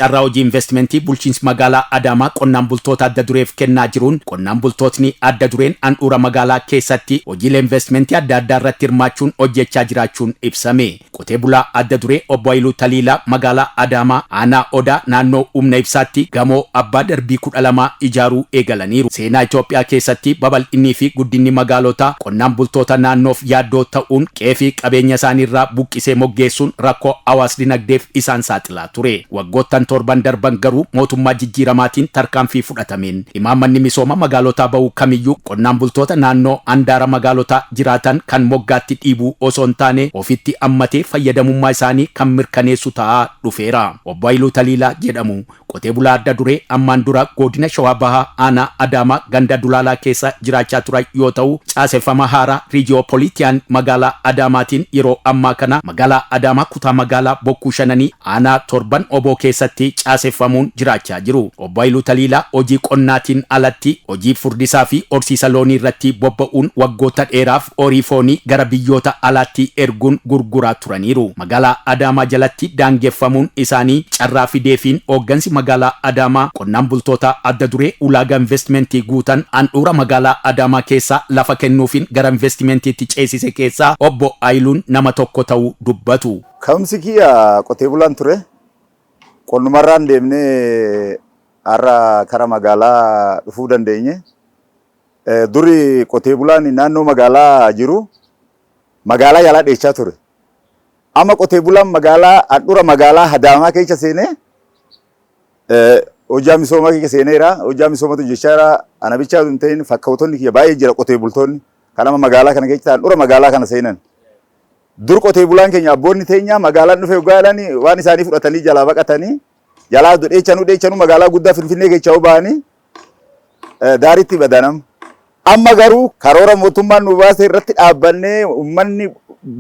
carraa hojii investmentii bulchiinsi magaalaa Adaamaa qonnaan bultoota adda dureef kennaa jiruun qonnaan bultootni adda dureen handhuura magaalaa keessatti hojiilee investmentii adda addaa irratti hirmaachuun hojjechaa jiraachuun ibsame. Qotee bulaa adda duree obbo Haayiluu Taliilaa magaalaa Adaamaa aanaa Odaa naannoo humna ibsaatti gamoo abbaa darbii 12 ijaaruu eegalaniiru. Seenaa Itoophiyaa keessatti babal'inii fi guddinni magaalotaa qonnaan bultoota naannoof yaaddoo ta'uun qe'ee qabeenya isaaniirraa buqqisee moggeessuun rakkoo hawaas dinagdeef isaan saaxilaa ture. Waggoottan torban darban garuu mootummaa jijjiiramaatiin tarkaanfii fudhatameen imaammanni misooma magaalotaa bahuu kamiyyuu qonnaan bultoota naannoo handaara magaalotaa jiraatan kan moggaatti dhiibuu osoo hin taane ofitti ammatee fayyadamummaa isaanii kan mirkaneessu ta'aa dhufeera. Obbo Haayiluu Taliilaa jedhamu qotee bulaa adda duree ammaan dura godina Shawaa Bahaa aanaa Adaamaa ganda Dulaalaa keessa jiraachaa turan yoo ta'u caaseffama haaraa riijiyoopoliitiyaan magaalaa Adaamaatiin yeroo ammaa kana magaalaa Adaamaa kutaa magaalaa Bokkuu Shananii aanaa Torban Oboo keessatti caaseffamuun jiraachaa jiru. Obbo Haayiluu Taliilaa hojii qonnaatiin alatti hojii furdisaa fi horsiisa loonii irratti bobba'uun waggoota dheeraaf horii foonii gara biyyoota alaatti erguun gurguraa turaniiru. Magaalaa Adaamaa jalatti daangeffamuun isaanii carraa fideefiin hooggansi magaalaa Adaamaa qonnaan bultoota adda duree ulaagaa investmentii guutan handhuura magaalaa Adaamaa keessaa lafa kennuufiin gara investimentiitti ceesise keessaa obbo Haayiluun nama tokko ta'uu dubbatu. Ka'umsi kiyya qotee bulaan ture. Qonnumarraan deemnee har'a kara magaalaa dhufuu dandeenye. Duri qotee bulaan naannoo magaalaa jiru magaalaa yaalaa dheechaa ture. Amma qotee bulaan magaalaa handhuura magaalaa Adaamaa keessa seenee hojii misoomaa keessa seeneera. Hojii misoomatu jechaara ana bichaa hin ta'in fakkaatonni kiyya baay'ee jira qotee bultoonni kan amma magaalaa kana keessa handhuura magaalaa kana seenan. Dur qotee bulaan keenya abboonni teenya magaalaan dhufe gaadhanii waan isaanii fudhatanii jalaa baqatanii jalaa dheechanuu magaalaa guddaa Finfinnee keessa ba'anii daariitti badanam. Amma garuu karoora mootummaan nu baase irratti dhaabbannee uummanni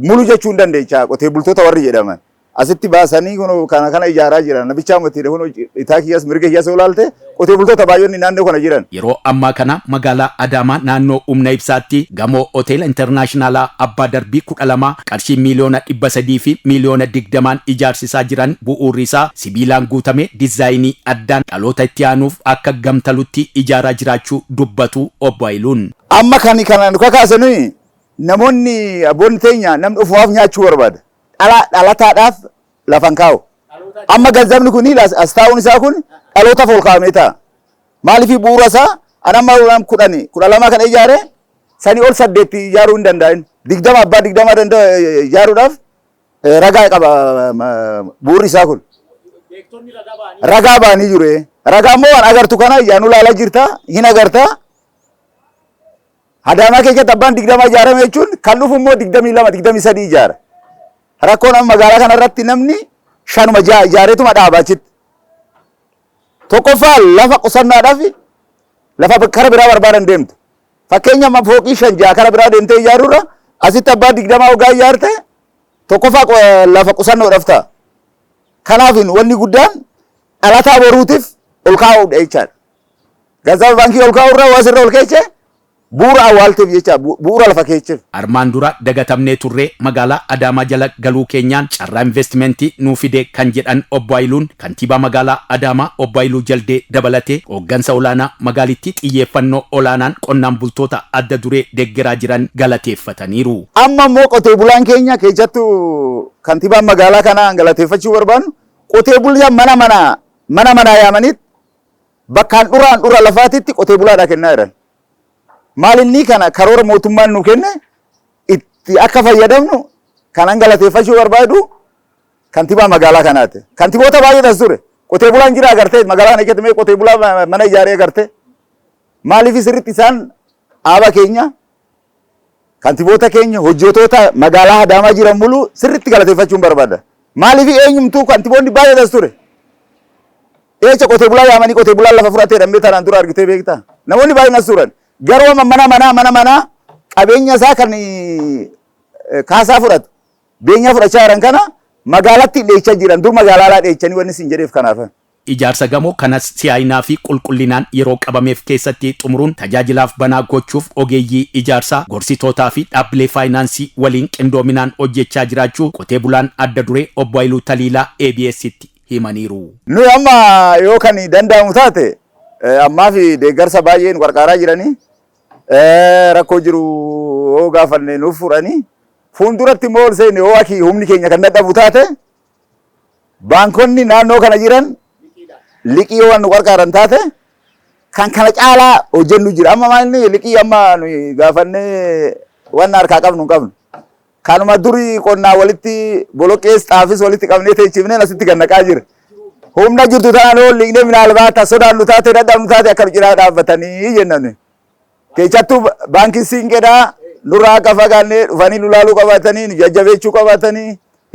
mulu jechuun dandeecha qotee bultoota warri jedhaman asitti baasanii kana ijaaraa jiran. Nabichaa matiidha kun itaa kiyyas mirga kiyyas olaalte qotee bultoota baay'oonni naannoo kana jiran. Yeroo ammaa kana magaalaa Adaamaa naannoo humna ibsaatti gamoo hoteela intarnaashinaala abbaa darbii 12 qarshii miliyoona 300 fi miliyoona 20 ijaarsisaa jiran bu'uurri isaa sibiilaan guutame dizaayinii addaan dhaloota itti aanuuf akka gamtalutti ijaaraa jiraachuu dubbatu obbo Haayiluun. Amma kana kakaasanii namoonni abboonni teenya namni ofuuf nyaachuu barbaada. Dhalataadhaaf lafan kaa'u. Amma ganzabni kun as taa'uun isaa kun dhaloota fool kaa'amee ta'a. Maaliif bu'uura isaa anamma 12 kan ijaare sanii ol 8 ijaaruu hin danda'in. 20 abbaa 20 ijaaruudhaaf ragaa qaba bu'uurri isaa kun. Ragaa baanii jiru. Ragaa immoo waan agartu kana yaanu laalaa jirta hin agarta. Adaamaa keessatti abbaan 20 ijaarame jechuun kan dhufu immoo 22 23 ijaara. Rakkoon amma magaalaa kana irratti namni 5 ijaareetuma dhaabachitti. Tokkoffaa lafa qusannaadhaaf lafa kara biraa barbaadan deemtu. Fakkeenya amma fooqii 5 kara biraa deemtee ijaaruudha asitti abbaa 20 ogaa ijaarte tokkoffaa lafa qusannoodhaaf ta'a. Kanaaf wanni guddaan dhalataa boruutiif ol kaa'uudha jechaadha. Gaazexaa baankii ol kaa'u irraa waasirra ol keechee bu'uura awwaalteef jecha bu'uura lafa keecheef. Armaan dura dagatamnee turree magaalaa Adaamaa jala galuu keenyaan carraa investmentii nuu fide kan jedhan obbo Haayiluun kantiibaa magaalaa Adaamaa obbo Haayiluu Jaldee dabalatee hooggansa olaanaa magaalittii xiyyeeffannoo olaanaan qonnaan bultoota adda duree deeggaraa jiran galateeffataniiru. Amma immoo qotee bulaan keenya keessattuu kantiibaan magaalaa kanaa galateeffachuu barbaannu qotee bulaan mana yaamanitti bakkaan dhura lafaatitti qotee bulaadhaa kennaa jiran. Maalinni kana karoora mootummaan nu kenne itti akka fayyadamnu kanan galateeffachuu barbaadu kantiibaa magaalaa kanaati. Kantiiboota baay'ee tas ture. Qotee bulaan jira agartee magaalaa kana keessatti qotee bulaa mana ijaaree agartee. Maaliif sirriitti isaan dhaaba keenya kantiiboota keenya hojjettoota magaalaa Adaamaa jiran mulu sirriitti galateeffachuun barbaada. Maaliif eenyumtuu kantiiboonni baay'ee tas ture. Eecha qotee bulaa yaamanii qotee bulaan lafa fudhatee dambee tanaan dura argitee beektaa. Namoonni baay'een as turan. Garuu mana qabeenya isaa kan kaasaa fudhatu beenya fudhachaa jiran kana magaalatti dheechaa jiran dur magaalaa dheechanii wanni siin jedheef kanaaf. Ijaarsa gamoo kanas si'aayinaa fi qulqullinaan yeroo qabameef keessatti xumuruun tajaajilaaf banaa gochuuf ogeeyyii ijaarsaa gorsitootaa fi dhaabbilee faayinaansii waliin qindoominaan hojjechaa jiraachuu qotee bulaan adda duree obbo Haayiluu Taliilaa ABS'tti himaniiru. Nu amma yoo kan danda'amu taate ammaa fi deeggarsa baay'een qarqaaraa jiranii rakkoo jiru yoo gaafanne nuuf furanii fuulduratti immoo ol seenne yoo akki humni keenya kan dadhabu taate baankonni naannoo kana jiran liqii yoo nu qarqaaran taate kan kana caalaa hojjennu jira. Amma maalni liqii amma nuyi gaafannee waan harkaa qabnu hin qabnu. Kanuma durii qonnaa walitti boloqqees xaafis walitti qabnee teechifnee asitti gannaqaa jira. Humna jirtu tanaan ol liqnee minaalbaata sodaannu taate dadhabnu taate akka jiraa dhaabbatanii jennaan. Keessattuu baankii siinqeedhaa nurraa akka fagaannee dhufanii nu laaluu qabaatanii nu jajjabeechuu qabaatanii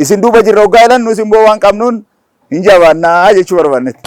isin duuba jirra hoggaa jedhan nus immoo waan qabnuun hin jabaannaa jechuu barbaannetti.